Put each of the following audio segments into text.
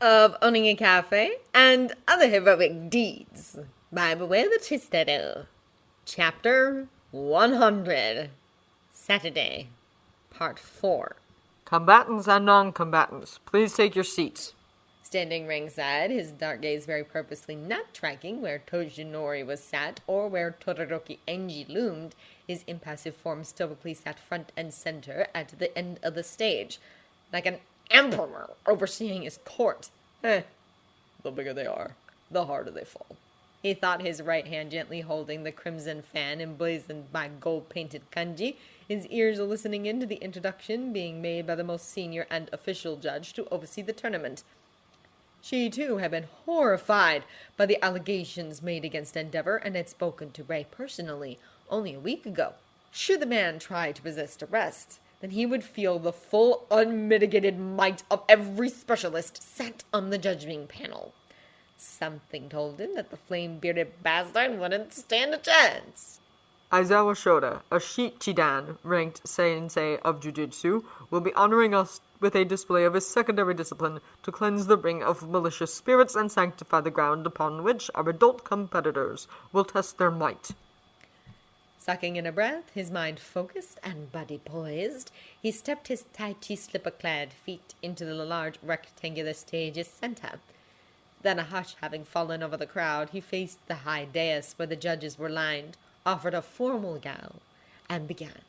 of owning a cafe and other heroic deeds by Beware the Chistero. Chapter 100. Saturday, Part 4. Combatants and non-combatants, please take your seats. Standing ringside, his dark gaze very purposely not tracking where Tojinori was sat or where Todoroki Enji loomed, his impassive form stoically sat front and center at the end of the stage, like an emperor overseeing his court. The bigger they are, the harder they fall. He thought, his right hand gently holding the crimson fan emblazoned by gold-painted kanji, his ears listening in to the introduction being made by the most senior and official judge to oversee the tournament. She, too, had been horrified by the allegations made against Endeavor and had spoken to Ray personally only a week ago. Should the man try to resist arrest, then he would feel the full, unmitigated might of every specialist sat on the judging panel. Something told him that the flame-bearded bastard wouldn't stand a chance. Aizawa Shouta, a Shichidan, ranked sensei of Jiu-Jitsu, will be honoring us with a display of his secondary discipline to cleanse the ring of malicious spirits and sanctify the ground upon which our adult competitors will test their might. Sucking in a breath, his mind focused and body poised, he stepped his Tai Chi slipper-clad feet into the large rectangular stage's center. Then, a hush having fallen over the crowd, he faced the high dais where the judges were lined, offered a formal bow, and began.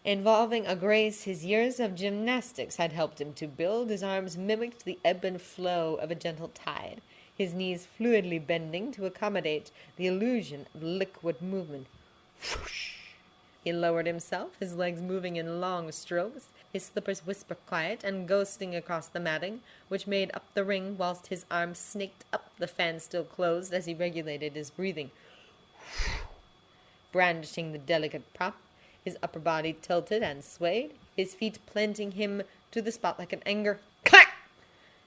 Involving a grace his years of gymnastics had helped him to build, his arms mimicked the ebb and flow of a gentle tide, his knees fluidly bending to accommodate the illusion of liquid movement. He lowered himself, his legs moving in long strokes, his slippers whisper quiet and ghosting across the matting, which made up the ring whilst his arms snaked up, the fan still closed as he regulated his breathing. Brandishing the delicate prop, his upper body tilted and swayed, his feet planting him to the spot like an anchor. Clack!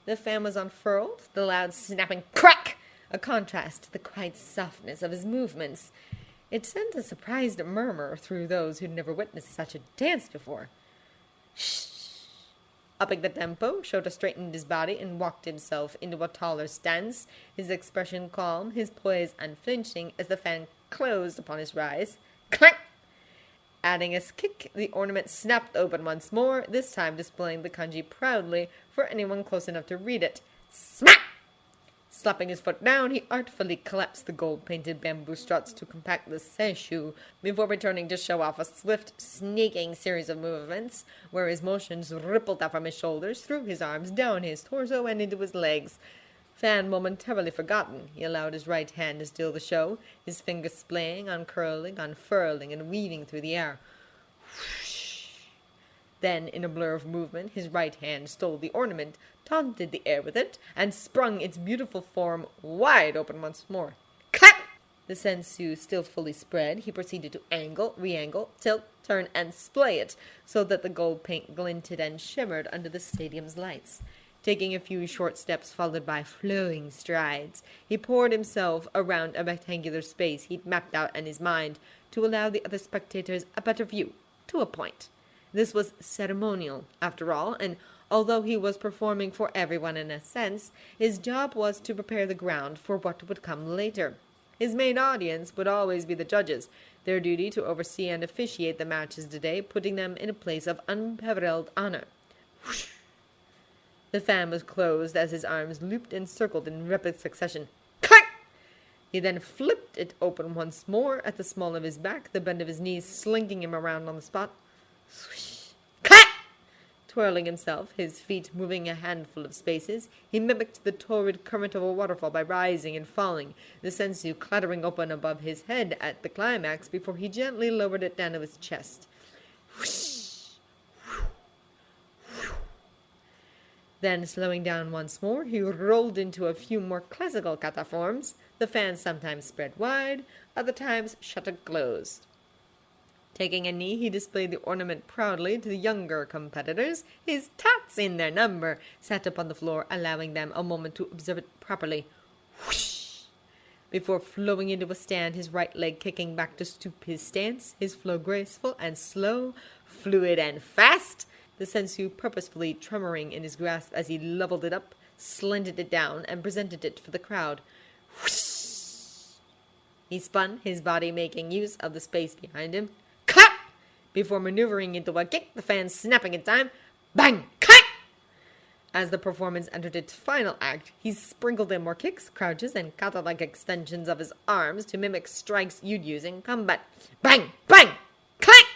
The fan was unfurled, the loud snapping crack, a contrast to the quiet softness of his movements. It sent a surprised murmur through those who'd never witnessed such a dance before. Shh! Upping the tempo, Shouta straightened his body and walked himself into a taller stance, his expression calm, his poise unflinching as the fan closed upon his rise. Clank! Adding a kick, the ornament snapped open once more, this time displaying the kanji proudly for anyone close enough to read it. Smack! Slapping his foot down, he artfully collapsed the gold-painted bamboo struts to compact the seishu before returning to show off a swift, snaking series of movements, where his motions rippled out from his shoulders, through his arms, down his torso, and into his legs. Fan momentarily forgotten, he allowed his right hand to steal the show, his fingers splaying, uncurling, unfurling, and weaving through the air. Whoosh! Then, in a blur of movement, his right hand stole the ornament, taunted the air with it, and sprung its beautiful form wide open once more. Clap! The sensu still fully spread, he proceeded to angle, re-angle, tilt, turn, and splay it, so that the gold paint glinted and shimmered under the stadium's lights. Taking a few short steps followed by flowing strides, he poured himself around a rectangular space he'd mapped out in his mind to allow the other spectators a better view, to a point. This was ceremonial, after all, and although he was performing for everyone in a sense, his job was to prepare the ground for what would come later. His main audience would always be the judges, their duty to oversee and officiate the matches today, putting them in a place of unparalleled honor. Whoosh! The fan was closed as his arms looped and circled in rapid succession. Clack! He then flipped it open once more at the small of his back, the bend of his knees slinking him around on the spot. Swish! Clack! Twirling himself, his feet moving a handful of spaces, he mimicked the torrid current of a waterfall by rising and falling, the sensu clattering open above his head at the climax before he gently lowered it down to his chest. Whoosh! Then, slowing down once more, he rolled into a few more classical kata forms, the fan sometimes spread wide, other times shuttered closed. Taking a knee, he displayed the ornament proudly to the younger competitors. His tots in their number sat upon the floor, allowing them a moment to observe it properly. Whoosh! Before flowing into a stand, his right leg kicking back to stoop his stance, his flow graceful and slow, fluid and fast. the sensu purposefully tremoring in his grasp as he leveled it up, slanted it down, and presented it for the crowd. Whoosh! He spun, his body making use of the space behind him. Clap! Before maneuvering into a kick, the fan snapping in time. Bang! Clap! As the performance entered its final act, he sprinkled in more kicks, crouches, and kata-like extensions of his arms to mimic strikes you'd use in combat. Bang! Bang! Clap!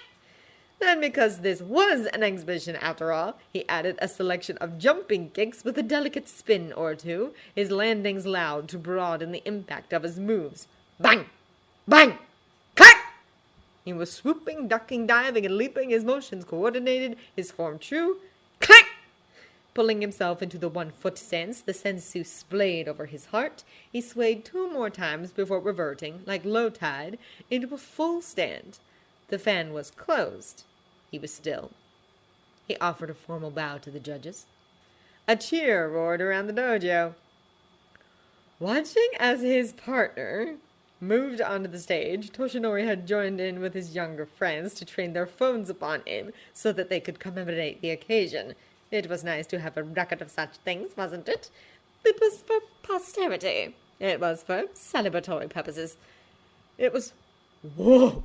Then, because this was an exhibition after all, he added a selection of jumping kicks with a delicate spin or two, his landings loud to broaden the impact of his moves. Bang! Bang! Clap! He was swooping, ducking, diving, and leaping, his motions coordinated, his form true. Clap! Pulling himself into the 1-foot stance, the sensu splayed over his heart. He swayed 2 more times before reverting, like low tide, into a full stand. The fan was closed. He was still. He offered a formal bow to the judges. A cheer roared around the dojo. Watching as his partner moved onto the stage, Toshinori had joined in with his younger friends to train their phones upon him so that they could commemorate the occasion. It was nice to have a record of such things, wasn't it? It was for posterity. It was for celebratory purposes. It was... Whoa!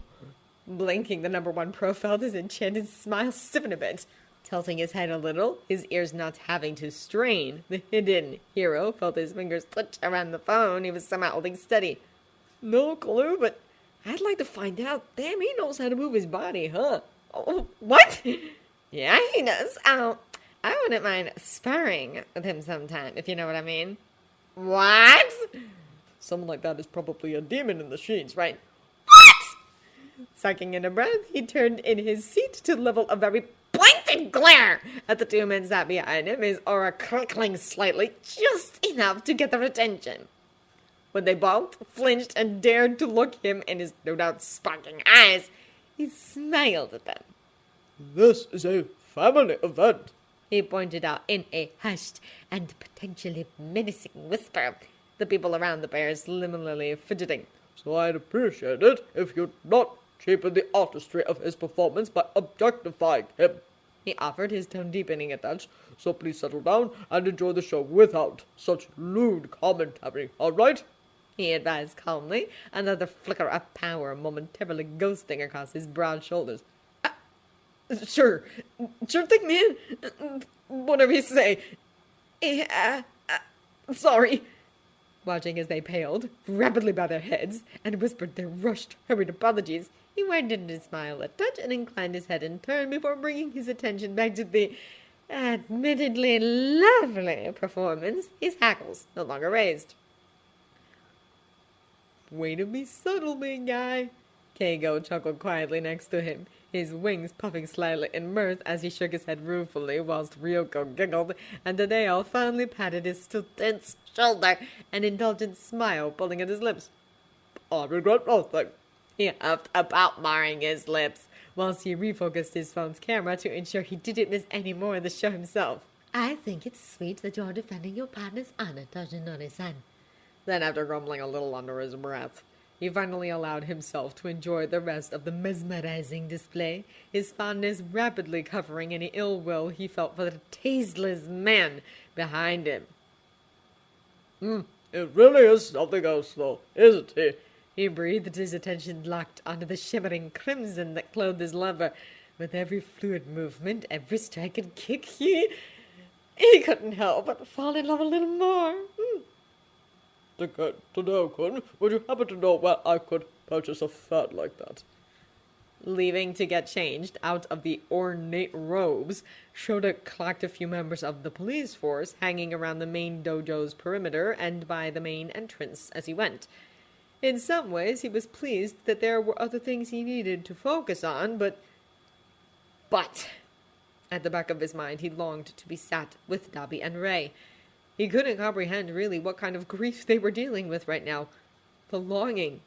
Blinking, the number 1 pro felt his enchanted smile stiffen a bit. Tilting his head a little, his ears not having to strain, the hidden hero felt his fingers twitch around the phone he was somehow holding steady. No clue, but I'd like to find out. Damn, he knows how to move his body, huh? Oh, what? Yeah, he does. I wouldn't mind sparring with him sometime, if you know what I mean. What? Someone like that is probably a demon in the sheets, right? What? Sucking in a breath, he turned in his seat to level a very blatant glare at the 2 men sat behind him, his aura crackling slightly, just enough to get their attention. When they both flinched and dared to look him in his no doubt sparkling eyes, he smiled at them. This is a family event, he pointed out in a hushed and potentially menacing whisper, the people around the pair similarly fidgeting. So I'd appreciate it if you'd not cheapen the artistry of his performance by objectifying him. He offered, his tone deepening a touch. So please settle down and enjoy the show without such lewd commentary, all right? He advised calmly, another flicker of power momentarily ghosting across his broad shoulders. Sure thing, man. Whatever you say. Sorry. Watching as they paled, rapidly bowed their heads, and whispered their rushed, hurried apologies, he widened his smile a touch and inclined his head in turn before bringing his attention back to the admittedly lovely performance, his hackles no longer raised. Way to be subtle, big guy. Keigo chuckled quietly next to him, his wings puffing slightly in mirth as he shook his head ruefully whilst Ryoko giggled, and Tadeo finally patted his still tense shoulder, an indulgent smile pulling at his lips. I regret nothing. He huffed about marring his lips, whilst he refocused his phone's camera to ensure he didn't miss any more of the show himself. I think it's sweet that you're defending your partner's honor, Toshinori-san. Then, after grumbling a little under his breath, he finally allowed himself to enjoy the rest of the mesmerizing display, his fondness rapidly covering any ill will he felt for the tasteless man behind him. It really is something else, though, isn't he? He breathed, his attention locked onto the shimmering crimson that clothed his lover. With every fluid movement, every strike and kick, he couldn't help but fall in love a little more. Tadeo-kun, would you happen to know where I could purchase a fan like that? Leaving to get changed out of the ornate robes, Shouta clocked a few members of the police force hanging around the main dojo's perimeter and by the main entrance as he went. In some ways, he was pleased that there were other things he needed to focus on, but at the back of his mind, he longed to be sat with Dabi and Rei. He couldn't comprehend really what kind of grief they were dealing with right now. The longing.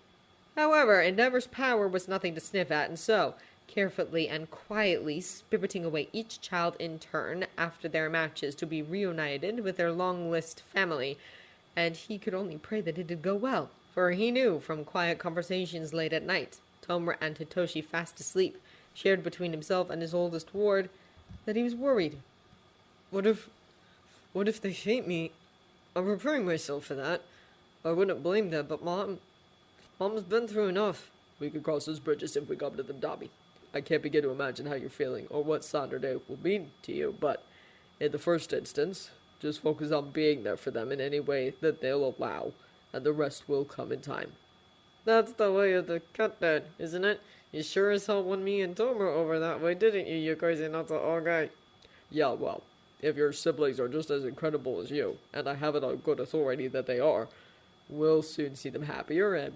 However, Endeavor's power was nothing to sniff at, and so, carefully and quietly spiriting away each child in turn after their matches to be reunited with their long-list family, and he could only pray that it did go well, for he knew from quiet conversations late at night, Tomura and Hitoshi fast asleep, shared between himself and his oldest ward, that he was worried. What if they hate me? I'm preparing myself for that. I wouldn't blame them, but Mom's been through enough. We could cross those bridges if we come to them, Dobby. I can't begin to imagine how you're feeling or what Saturday will mean to you, but in the first instance, just focus on being there for them in any way that they'll allow, and the rest will come in time. That's the way of the cut, Dad, isn't it? You sure as hell won me and Tomer over that way, didn't you, you crazy not-so-old guy? Yeah, well, if your siblings are just as incredible as you, and I have it on good authority that they are, we'll soon see them happier, and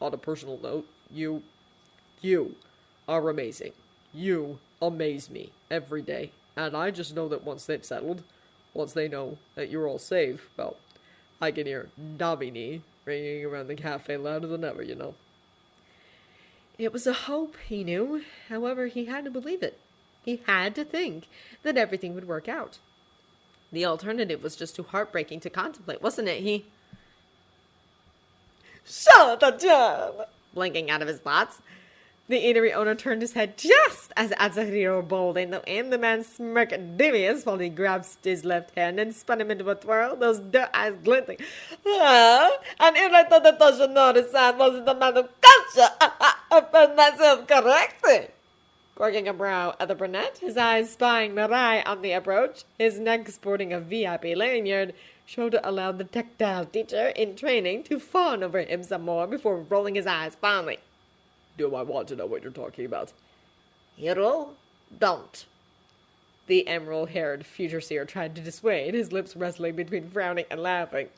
on a personal note, you are amazing. You amaze me every day, and I just know that once they've settled, once they know that you're all safe, well, I can hear Dobby ringing around the cafe louder than ever, you know. It was a hope, he knew. However, he had to believe it. He had to think that everything would work out. The alternative was just too heartbreaking to contemplate, wasn't it? Shouta, John! Blinking out of his thoughts. The eatery owner turned his head just as Azahiro bowled into him. The man smirked devious while he grasped his left hand and spun him into a twirl, those dark eyes glinting. And if I thought that I should notice that wasn't a man of culture, I found myself corrected. Quirking a brow at the brunette, his eyes spying Mirai on the approach, his neck sporting a VIP lanyard, Shouta allowed the tactile teacher in training to fawn over him some more before rolling his eyes fondly. Do I want to know what you're talking about? Hero, don't. The emerald-haired future seer tried to dissuade, his lips wrestling between frowning and laughing.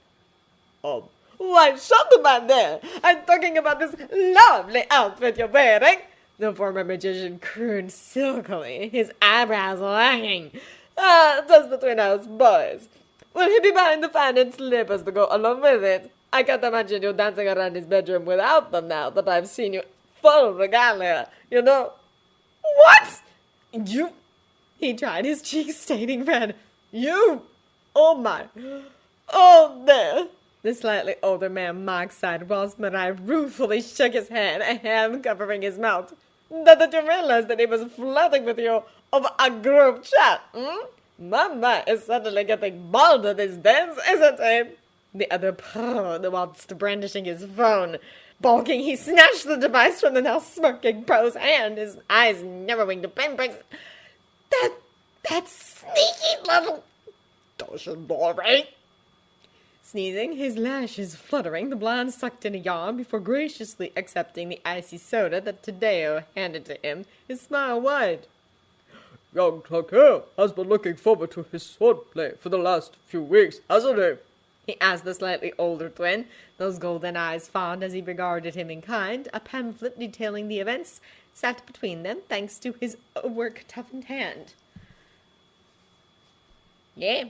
Why, shut the man there! I'm talking about this lovely outfit you're wearing! The former magician crooned silkily, his eyebrows wagging. Just between us boys. Will he be buying the fan and slippers to go along with it? I can't imagine you dancing around his bedroom without them now that I've seen you full regalia, you know. What? You? He tried, his cheeks staining red. You? Oh my. Oh, there. The slightly older man mocked side whilst Mirai ruefully shook his head, a hand covering his mouth. Did you realize that he was flirting with you over a group chat? Mama is suddenly getting bolder these days, isn't he? The other purred whilst brandishing his phone. Balking, he snatched the device from the now smirking pro's hand, his eyes narrowing to pinpricks. That sneaky little Doshinbori! Sneezing, his lashes fluttering, the blonde sucked in a yawn before graciously accepting the icy soda that Tadeo handed to him, his smile wide. Young Takeo has been looking forward to his swordplay for the last few weeks, hasn't he? He asked the slightly older twin, those golden eyes fond as he regarded him in kind. A pamphlet detailing the events sat between them, thanks to his work-toughened hand. Yeah,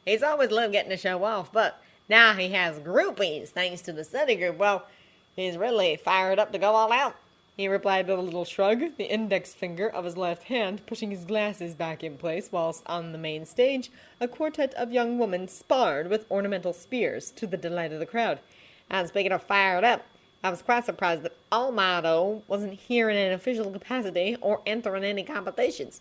he's always loved getting to show off, but now he has groupies, thanks to the study group. Well, he's really fired up to go all out, he replied with a little shrug, the index finger of his left hand pushing his glasses back in place, whilst on the main stage, a quartet of young women sparred with ornamental spears, to the delight of the crowd. And speaking of fired up, I was quite surprised that Almado wasn't here in an official capacity or entering any competitions,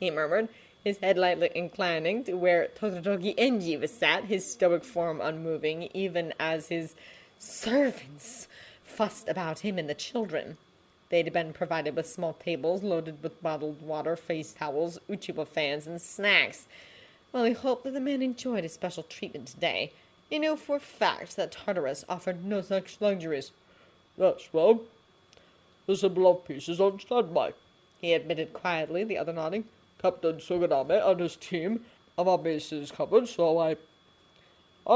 he murmured, his head lightly inclining to where Totoroki Enji was sat, his stoic form unmoving, even as his servants fussed about him and the children. They'd been provided with small tables loaded with bottled water, face towels, Uchiwa fans, and snacks. Well, he hoped that the man enjoyed his special treatment today. He knew for a fact that Tartarus offered no such luxuries. Yes, well, the symbol of peace is on standby, he admitted quietly, the other nodding. Captain Suganame and his team have our bases covered, so I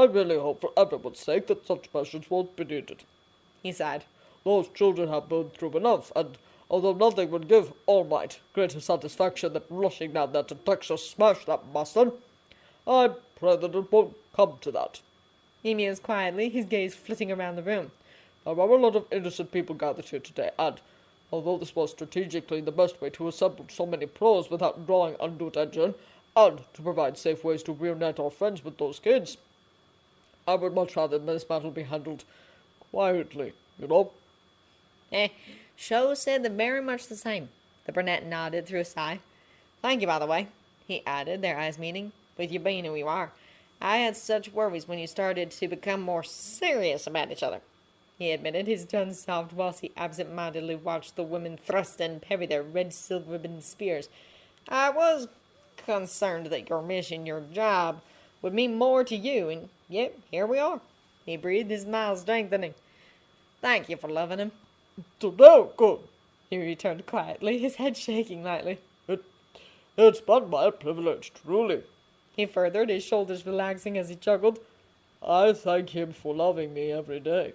really hope for everyone's sake that such measures won't be needed. He sighed. Those children have been through enough, and although nothing would give All Might greater satisfaction than rushing down there to Texas smash that Mustang, I pray that it won't come to that. He mused quietly, his gaze flitting around the room. There are a lot of innocent people gathered here today, and although this was strategically the best way to assemble so many pros without drawing undue attention, and to provide safe ways to reunite our friends with those kids, I would much rather this battle be handled quietly, you know? Sho said very much the same. The brunette nodded through a sigh. Thank you, by the way, he added, their eyes meeting. With you being who you are, I had such worries when you started to become more serious about each other. He admitted, his tongue soft whilst he absent-mindedly watched the women thrust and parry their red silk-ribboned spears. I was concerned that your mission, your job, would mean more to you, and yet here we are. He breathed, his smile strengthening. Thank you for loving him. No, good. He returned quietly, his head shaking lightly. It's been my privilege, truly. He furthered, his shoulders relaxing as he chuckled. I thank him for loving me every day.